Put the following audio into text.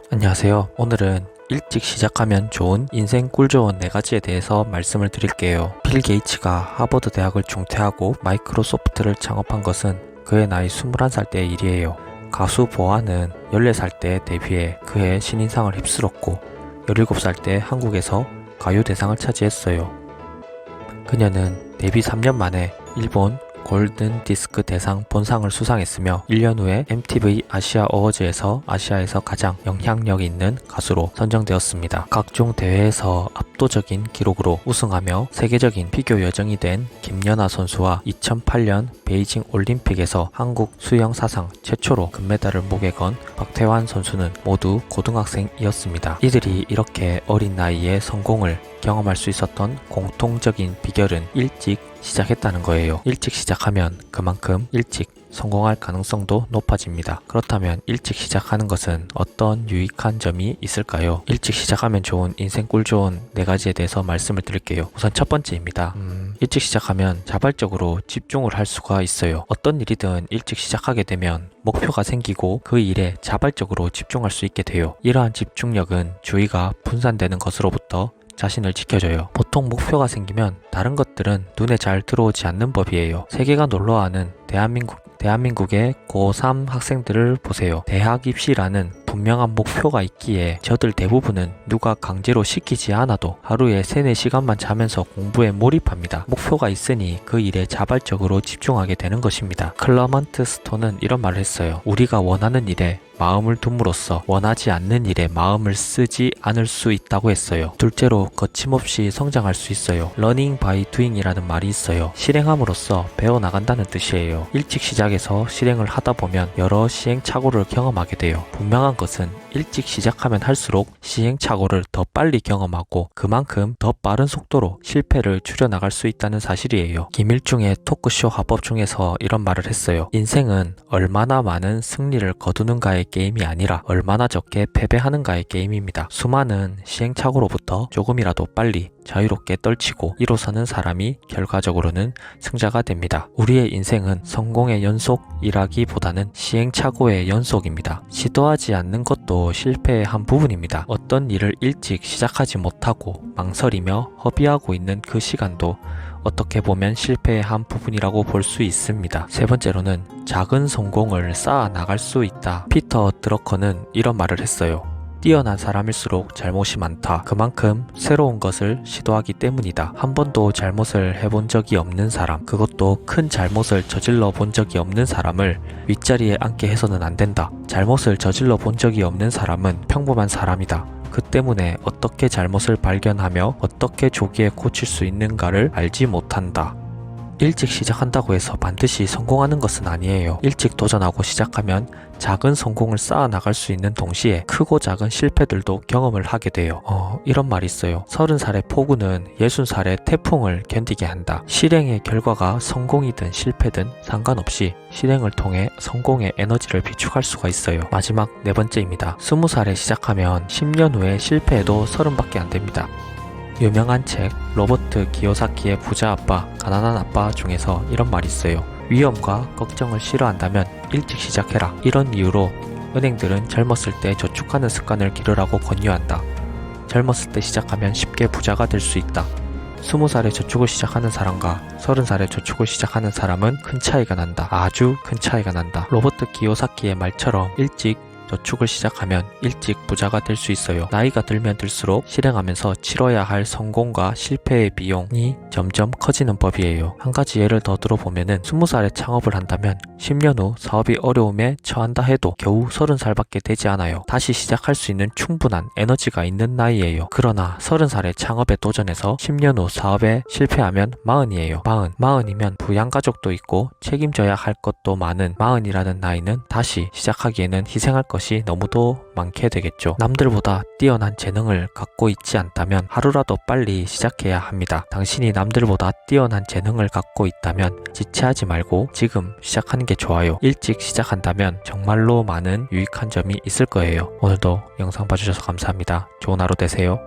안녕하세요. 오늘은 일찍 시작하면 좋은 인생 꿀조언 4가지에 대해서 말씀을 드릴게요. 빌 게이츠가 하버드 대학을 중퇴하고 마이크로소프트를 창업한 것은 그의 나이 21살 때의 일이에요. 가수 보아는 14살 때 데뷔해 그의 신인상을 휩쓸었고 17살 때 한국에서 가요대상을 차지했어요. 그녀는 데뷔 3년 만에 일본 골든 디스크 대상 본상을 수상했으며 1년 후에 MTV 아시아 어워즈에서 아시아에서 가장 영향력 있는 가수로 선정되었습니다. 각종 대회에서 압도적인 기록으로 우승하며 세계적인 피겨 여정이 된 김연아 선수와 2008년 베이징 올림픽에서 한국 수영 사상 최초로 금메달을 목에 건 박태환 선수는 모두 고등학생이었습니다. 이들이 이렇게 어린 나이에 성공을 경험할 수 있었던 공통적인 비결은 일찍 시작했다는 거예요. 일찍 시작하면 그만큼 일찍 성공할 가능성도 높아집니다. 그렇다면 일찍 시작하는 것은 어떤 유익한 점이 있을까요? 일찍 시작하면 좋은 인생 꿀조언 4가지에 대해서 말씀을 드릴게요. 우선 첫 번째입니다. 일찍 시작하면 자발적으로 집중을 할 수가 있어요. 어떤 일이든 일찍 시작하게 되면 목표가 생기고 그 일에 자발적으로 집중할 수 있게 돼요. 이러한 집중력은 주의가 분산되는 것으로부터 자신을 지켜줘요. 보통 목표가 생기면 다른 것들은 눈에 잘 들어오지 않는 법이에요. 세계가 놀러와는 대한민국의 고3 학생들을 보세요. 대학 입시라는 분명한 목표가 있기에 저들 대부분은 누가 강제로 시키지 않아도 하루에 3-4시간만 자면서 공부에 몰입합니다. 목표가 있으니 그 일에 자발적으로 집중하게 되는 것입니다. 클러먼트 스톤은 이런 말을 했어요. 우리가 원하는 일에 마음을 둠으로써 원하지 않는 일에 마음을 쓰지 않을 수 있다고 했어요. 둘째로 거침없이 성장할 수 있어요. Learning by doing이라는 말이 있어요. 실행함으로써 배워나간다는 뜻이에요. 일찍 시작해서 실행을 하다 보면 여러 시행착오를 경험하게 돼요. 분명한 것은 일찍 시작하면 할수록 시행착오를 더 빨리 경험하고 그만큼 더 빠른 속도로 실패를 줄여나갈 수 있다는 사실이에요. 김일중의 토크쇼 화법 중에서 이런 말을 했어요. 인생은 얼마나 많은 승리를 거두는가의 게임이 아니라 얼마나 적게 패배하는가의 게임입니다. 수많은 시행착오로부터 조금이라도 빨리 자유롭게 떨치고 일어서는 사람이 결과적으로는 승자가 됩니다. 우리의 인생은 성공의 연속이라기보다는 시행착오의 연속입니다. 시도하지 않는 것도 실패의 한 부분입니다. 어떤 일을 일찍 시작하지 못하고 망설이며 허비하고 있는 그 시간도 어떻게 보면 실패의 한 부분이라고 볼 수 있습니다. 세 번째로는 작은 성공을 쌓아 나갈 수 있다. 피터 드러커는 이런 말을 했어요. 뛰어난 사람일수록 잘못이 많다. 그만큼 새로운 것을 시도하기 때문이다. 한 번도 잘못을 해본 적이 없는 사람, 그것도 큰 잘못을 저질러 본 적이 없는 사람을 윗자리에 앉게 해서는 안 된다. 잘못을 저질러 본 적이 없는 사람은 평범한 사람이다. 그 때문에 어떻게 잘못을 발견하며 어떻게 조기에 고칠 수 있는가를 알지 못한다. 일찍 시작한다고 해서 반드시 성공하는 것은 아니에요. 일찍 도전하고 시작하면 작은 성공을 쌓아 나갈 수 있는 동시에 크고 작은 실패들도 경험을 하게 돼요. 이런 말이 있어요. 30살의 폭우는 60살의 태풍을 견디게 한다. 실행의 결과가 성공이든 실패든 상관없이 실행을 통해 성공의 에너지를 비축할 수가 있어요. 마지막 4번째입니다. 20살에 시작하면 10년 후에 실패해도 30밖에 안 됩니다. 유명한 책 로버트 기요사키의 부자 아빠, 가난한 아빠 중에서 이런 말이 있어요. 위험과 걱정을 싫어한다면 일찍 시작해라. 이런 이유로 은행들은 젊었을 때 저축하는 습관을 기르라고 권유한다. 젊었을 때 시작하면 쉽게 부자가 될 수 있다. 20살에 저축을 시작하는 사람과 30살에 저축을 시작하는 사람은 큰 차이가 난다. 아주 큰 차이가 난다. 로버트 기요사키의 말처럼 일찍 저축을 시작하면 일찍 부자가 될 수 있어요. 나이가 들면 들수록 실행하면서 치러야 할 성공과 실패의 비용이 점점 커지는 법이에요. 한 가지 예를 더 들어보면은 20살에 창업을 한다면 10년 후 사업이 어려움에 처한다 해도 겨우 30살밖에 되지 않아요. 다시 시작할 수 있는 충분한 에너지가 있는 나이예요. 그러나 30살에 창업에 도전해서 10년 후 사업에 실패하면 40이에요. 40이면 부양가족도 있고 책임져야 할 것도 많은 40이라는 나이는 다시 시작하기에는 희생할 것이 너무도 많게 되겠죠. 남들보다 뛰어난 재능을 갖고 있지 않다면 하루라도 빨리 시작해야 합니다. 당신이 남들보다 뛰어난 재능을 갖고 있다면 지체하지 말고 지금 시작하는 게 좋아요. 일찍 시작한다면 정말로 많은 유익한 점이 있을 거예요. 오늘도 영상 봐주셔서 감사합니다. 좋은 하루 되세요.